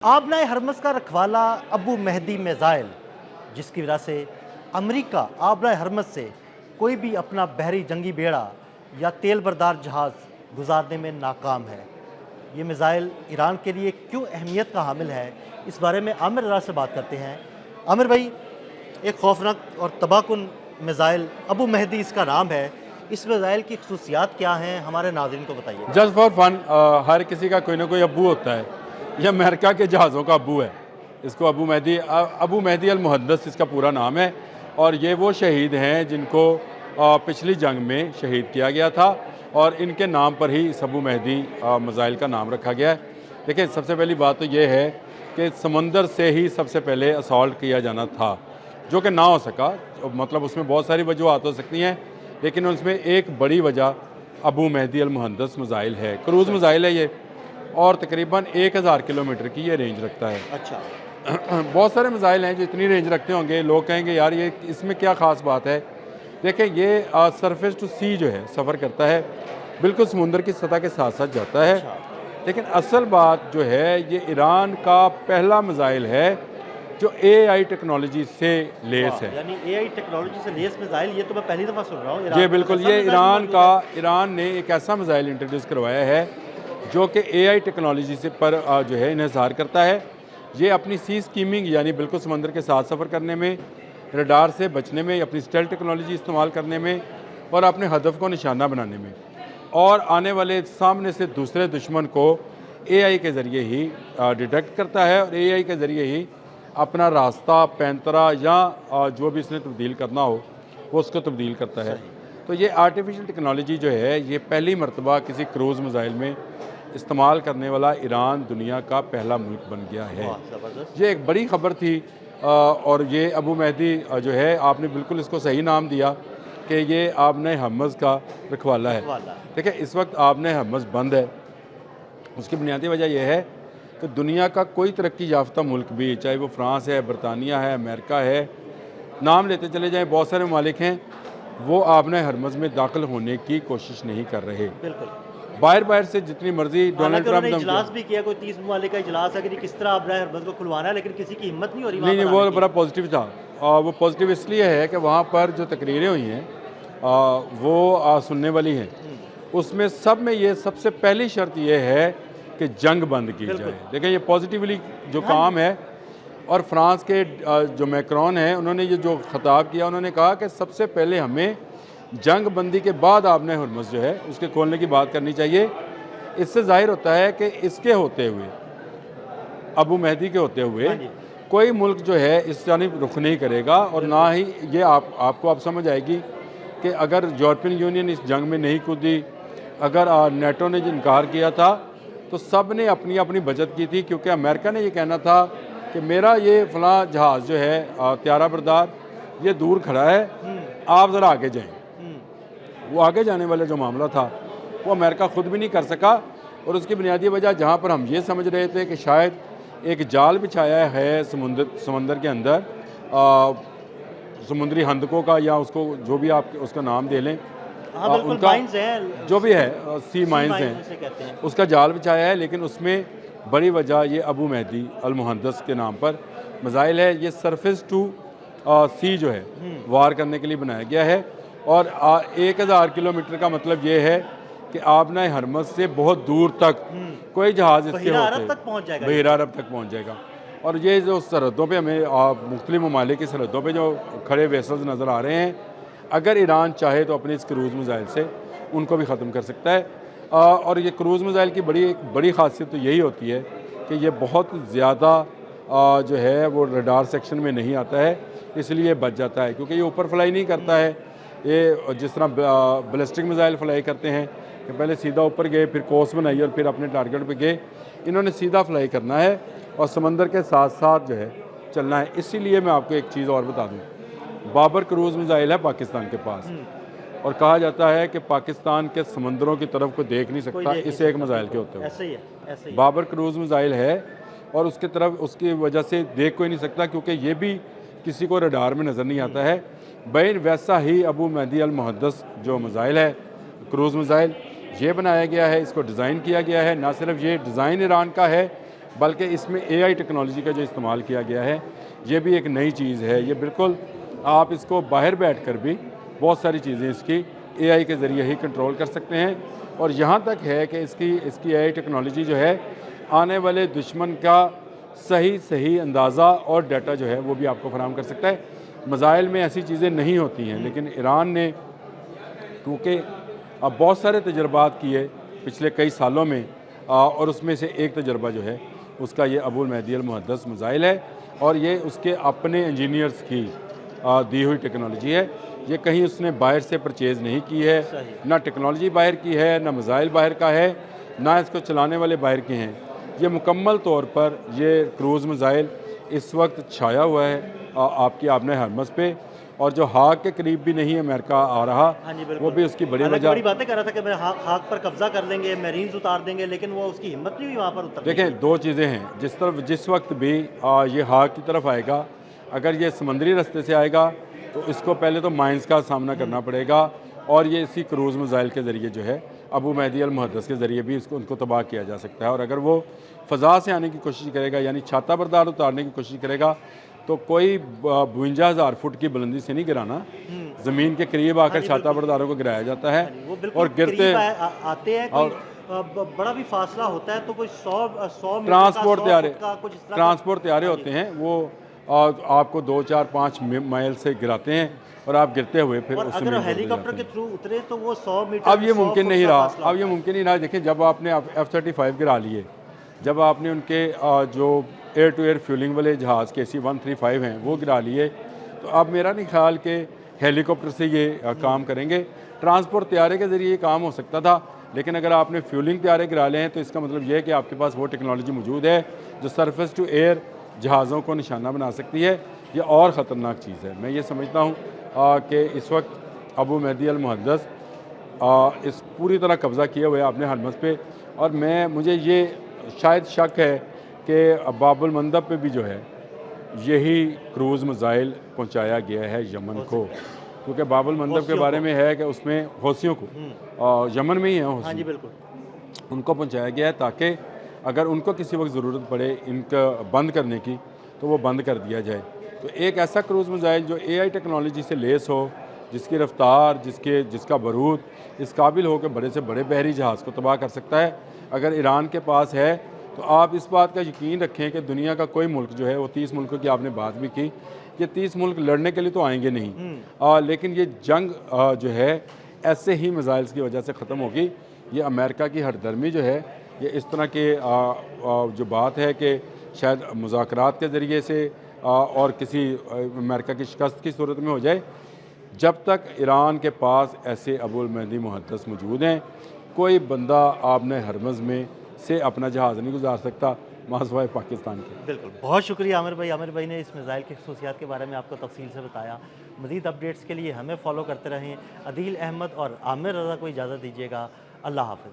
आबनाए हरमज़ का रखवाला अबू मेहदी मिज़ाइल, जिसकी वजह से अमरीका आबनाए हरमज़ से कोई भी अपना बहरी जंगी बेड़ा या तेल बरदार जहाज़ गुजारने में नाकाम है। ये मिज़ाइल ईरान के लिए क्यों अहमियत का हामिल है, इस बारे में आमिर अज़हर से बात करते हैं। आमिर भाई, एक खौफनाक और तबाहकुन मिज़ाइल अबू मेहदी इसका नाम है। इस मिज़ाइल की खसूसियात क्या हैं, हमारे नाज़रीन को बताइए। जस्ट फॉर फन हर किसी का कोई ना कोई अब्बू होता है। ये अमेरिका के जहाज़ों का अब्बू है। इसको अबू मेहदी अल मुहद्दस इसका पूरा नाम है। और ये वो शहीद हैं जिनको पिछली जंग में शहीद किया गया था और इनके नाम पर ही इस अबू मेहदी मिज़ाइल का नाम रखा गया है। देखिए, सबसे पहली बात तो ये है कि समंदर से ही सबसे पहले असॉल्ट किया जाना था, जो कि ना हो सका। मतलब उसमें बहुत सारी वजूहत हो सकती हैं, लेकिन उसमें एक बड़ी वजह अबू मेहदी अल मुहद्दस मिज़ाइल है। क्रूज़ मिज़ाइल है ये, और तकरीबन 1000 किलोमीटर की ये रेंज रखता है। अच्छा। बहुत सारे मिज़ाइल हैं जो इतनी रेंज रखते होंगे, लोग कहेंगे यार ये इसमें क्या ख़ास बात है। देखिए, ये सरफेस टू सी जो है सफ़र करता है, बिल्कुल समुंदर की सतह के साथ साथ जाता है। अच्छा। लेकिन असल बात जो है, ये ईरान का पहला मिज़ाइल है जो AI टेक्नोलॉजी से लेस है। यानी AI टेक्नोलॉजी से लेस मिसाइल, ये तो मैं पहली दफ़ा सुन रहा हूँ। जी बिल्कुल, ये ईरान ने एक ऐसा मिज़ाइल इंट्रोड्यूस करवाया है जो कि AI टेक्नोलॉजी से पर जो है इन्हिसार करता है। ये अपनी सी स्कीमिंग यानी बिल्कुल समंदर के साथ सफ़र करने में, रडार से बचने में, अपनी स्टेल्थ टेक्नोलॉजी इस्तेमाल करने में और अपने हदफ को निशाना बनाने में, और आने वाले सामने से दूसरे दुश्मन को AI के ज़रिए ही डिटेक्ट करता है और AI के ज़रिए ही अपना रास्ता, पैंतरा या जो भी इसने तब्दील करना हो वो उसको तब्दील करता है। तो ये आर्टिफिशियल टेक्नोलॉजी जो है, ये पहली मरतबा किसी क्रूज़ मिज़ाइल में इस्तेमाल करने वाला ईरान दुनिया का पहला मुल्क बन गया है। ये एक बड़ी ख़बर थी। और ये अबू मेहदी जो है, आपने बिल्कुल इसको सही नाम दिया कि ये आबनाए हरमज़ का रखवाला है। देखिए, इस वक्त आबनाए हरमज़ बंद है। उसकी बुनियादी वजह यह है कि दुनिया का कोई तरक्की याफ्ता मुल्क भी, चाहे वो फ्रांस है, बरतानिया है, अमेरिका है, नाम लेते चले जाएँ, बहुत सारे ममालिक हैं, वो आबनाए हरमज़ में दाखिल होने की कोशिश नहीं कर रहे। बिल्कुल। बाहर से जितनी मर्जी डोनाल्ड ट्रंप इजलास भी किया, कोई 30 ममालिक का इजलास है कि किस तरह आबनाए हरमज़ को खुलवाना है, लेकिन किसी की हिम्मत नहीं हो रही। नहीं, वो बड़ा पॉजिटिव था। और वो पॉजिटिव इसलिए है कि वहाँ पर जो तकरीरें हुई हैं वो सुनने वाली हैं। उसमें सब में ये सबसे पहली शर्त ये है कि जंग बंद की जाए। देखिए, ये पॉजिटिवली जो काम है। और फ्रांस के जो मैक्रोन हैं, उन्होंने ये जो खिताब किया, उन्होंने कहा कि सबसे पहले हमें जंग बंदी के बाद आबनाए हरमज़ जो है उसके खोलने की बात करनी चाहिए। इससे जाहिर होता है कि इसके होते हुए, अबू मेहदी के होते हुए, कोई मुल्क जो है इस जानिब रुख नहीं करेगा। और ना ही ये आपको अब समझ आएगी कि अगर यूरोपियन यूनियन इस जंग में नहीं कूदी, अगर नेटो ने जो इनकार किया था, तो सब ने अपनी अपनी बचत की थी। क्योंकि अमेरिका ने ये कहना था कि मेरा ये फ़लाँ जहाज़ जो है त्यारा बरदार, ये दूर खड़ा है, आप ज़रा आगे जाएँ। वो आगे जाने वाला जो मामला था वो अमेरिका ख़ुद भी नहीं कर सका। और उसकी बुनियादी वजह, जहाँ पर हम ये समझ रहे थे कि शायद एक जाल बिछाया है समंदर के अंदर, समुद्री हंदकों का, या उसको जो भी आप उसका नाम दे लें, उनका माइंस है, जो भी है, सी माइंस हैं, उसका जाल बिछाया है। लेकिन उसमें बड़ी वजह ये अबू मेहदी अल मुहद्दस के नाम पर मिज़ाइल है। ये सरफेस टू सी जो है वार करने के लिए बनाया गया है। और 1000 किलोमीटर का मतलब ये है कि आबनाए हरमज़ से बहुत दूर तक कोई जहाज़ इसके बहीरा अरब तक पहुँच जाएगा। और ये जो सरहदों पे हमें मुख्तलिफ ममालिक की सरहदों पे जो खड़े वेसल्स नज़र आ रहे हैं, अगर ईरान चाहे तो अपने इस क्रूज़ मिज़ाइल से उनको भी ख़त्म कर सकता है। और ये क्रूज़ मिज़ाइल की एक बड़ी ख़ासियत तो यही होती है कि ये बहुत ज़्यादा जो है वो रडार सेक्शन में नहीं आता है, इसलिए बच जाता है। क्योंकि ये ऊपर फ्लाई नहीं करता है। ये जिस तरह बैलिस्टिक मिज़ाइल फ्लाई करते हैं कि पहले सीधा ऊपर गए, फिर कोर्स बनाई और फिर अपने टारगेट पे गए, इन्होंने सीधा फ्लाई करना है और समंदर के साथ साथ जो है चलना है। इसीलिए मैं आपको एक चीज़ और बता दूं, बाबर क्रूज़ मिज़ाइल है पाकिस्तान के पास, और कहा जाता है कि पाकिस्तान के समंदरों की तरफ को देख नहीं सकता इस एक मिज़ाइल के होते हुए। बाबर क्रूज़ मिज़ाइल है और उसकी तरफ उसकी वजह से देख कोई नहीं सकता, क्योंकि ये भी किसी को रडार में नज़र नहीं आता है। बैन वैसा ही अबू मेहदी अल मुहद्दस जो मिज़ाइल है, क्रूज़ मिज़ाइल, ये बनाया गया है, इसको डिज़ाइन किया गया है। ना सिर्फ ये डिज़ाइन ईरान का है, बल्कि इसमें AI टेक्नोलॉजी का जो इस्तेमाल किया गया है ये भी एक नई चीज़ है। ये बिल्कुल आप इसको बाहर बैठकर भी बहुत सारी चीज़ें इसकी AI के ज़रिए ही कंट्रोल कर सकते हैं और यहाँ तक है कि इसकी AI टेक्नोलॉजी जो है आने वाले दुश्मन का सही अंदाज़ा और डाटा जो है वो भी आपको फराहम कर सकता है। मिसाइल में ऐसी चीज़ें नहीं होती हैं, लेकिन ईरान ने क्योंकि अब बहुत सारे तजर्बात किए पिछले कई सालों में और उसमें से एक तजर्बा जो है उसका ये अबुल महदी अल मुहद्दस मिसाइल है और ये उसके अपने इंजीनियर्स की दी हुई टेक्नोलॉजी है। ये कहीं उसने बाहर से परचेज़ नहीं की है, ना टेक्नोलॉजी बाहर की है, ना मिसाइल बाहर का है, ना इसको चलाने वाले बाहर के हैं। ये मुकम्मल तौर पर ये क्रूज़ मिसाइल इस वक्त छाया हुआ है आपकी आबने हरमज़ पे और जो हाक के करीब भी नहीं अमेरिका आ रहा, हाँ जी, बिल्कुल। वो भी उसकी बड़ी हालांकि वजह। बड़ी बातें कर रहा था कि मैं हाक पर कब्जा कर लेंगे, मैरीन्स उतार देंगे, लेकिन वो उसकी हिम्मत नहीं हुई वहाँ पर उतरने की। देखें, दो चीज़ें हैं। जिस वक्त भी ये हाक की तरफ आएगा, अगर ये समंदरी रास्ते से आएगा तो इसको पहले तो माइंस का सामना करना पड़ेगा और ये इसी क्रूज़ मिसाइल के ज़रिए जो है अबू महदी अल मुहद्दस के ज़रिए भी उनको तबाह किया जा सकता है। और अगर वो फ़ज़ा से आने की कोशिश करेगा, यानी छाता बरदार उतारने की कोशिश करेगा, तो कोई 52,000 फुट की बुलंदी से नहीं गिराना, ज़मीन के करीब आकर छाता बरदारों को गिराया जाता है वो बिल्कुल और गिरते आते हैं। कोई बड़ा भी फासला होता है तो कोई 100 मीटर ट्रांसपोर्ट का, 100 त्यारे फुट का कुछ इस तरह का। ट्रांसपोर्ट त्यारे होते हैं, वो आपको 2, 4, 5 माइल से गिराते हैं और आप गिरते हुए फिर और उस अगर ज़मीन पर गिर हेलीकॉप्टर जाते के हैं। थ्रू उतरे तो वो 100 मीटर अब ये 100 मुमकिन फुट नहीं का रहा, फासला अब ये मुमकिन नहीं रहा। देखिए, जब आपने F-35 गिरा लिए, जब आपने उनके जो एयर टू एयर फ्यूलिंग वाले जहाज़ KC-135 हैं वो गिरा लिए, तो अब मेरा नहीं ख्याल कि हेलीकॉप्टर से ये काम करेंगे। ट्रांसपोर्ट त्यारे के ज़रिए ये काम हो सकता था, लेकिन अगर आपने फ्यूलिंग त्यारे गिरा लिए हैं तो इसका मतलब ये है कि आपके पास वो टेक्नोलॉजी मौजूद है जो सरफेस टू एयर जहाज़ों को निशाना बना सकती है। ये और ख़तरनाक चीज़ है। मैं ये समझता हूँ कि इस वक्त अबू महदी अल मुहद्दस इस पूरी तरह कब्ज़ा किए हुए अपने हरमज़ पे और मुझे ये शायद शक है कि बाबुल मंदब पे भी जो है यही क्रूज़ मिसाइल पहुंचाया गया है यमन को, क्योंकि बाबुल मंदब के बारे में है कि उसमें हौसियों को यमन में ही है हाँ जी, हौसी, बिल्कुल। उनको पहुंचाया गया है ताकि अगर उनको किसी वक्त ज़रूरत पड़े इनका बंद करने की तो वो बंद कर दिया जाए। तो एक ऐसा क्रूज़ मिसाइल जो AI टेक्नोलॉजी से लेस हो, जिसकी रफ्तार, जिसका बरूद इस काबिल हो कि बड़े से बड़े बहरी जहाज़ को तबाह कर सकता है, अगर ईरान के पास है तो आप इस बात का यकीन रखें कि दुनिया का कोई मुल्क जो है वो 30 मुल्कों की आपने बात भी की, ये 30 मुल्क लड़ने के लिए तो आएंगे नहीं, लेकिन ये जंग जो है ऐसे ही मिसाइल्स की वजह से ख़त्म होगी। ये अमेरिका की हरदर्मी जो है, ये इस तरह के जो बात है कि शायद मुज़ाकरात के ज़रिए से और किसी अमेरिका की शिकस्त की सूरत में हो जाए, जब तक ईरान के पास ऐसे अबुल महदी मुहद्दस मौजूद हैं, कोई बंदा आपने हरमज़ में से अपना जहाज़ नहीं गुजार सकता मासवाए पाकिस्तान के। बिल्कुल, बहुत शुक्रिया आमिर भाई ने इस मिसाइल की खसूसियात के बारे में आपको तफसील से बताया। मज़ीद अपडेट्स के लिए हमें फॉलो करते रहें। अदील अहमद और आमिर रज़ा को इजाज़त दीजिएगा। अल्लाह हाफ़िज़।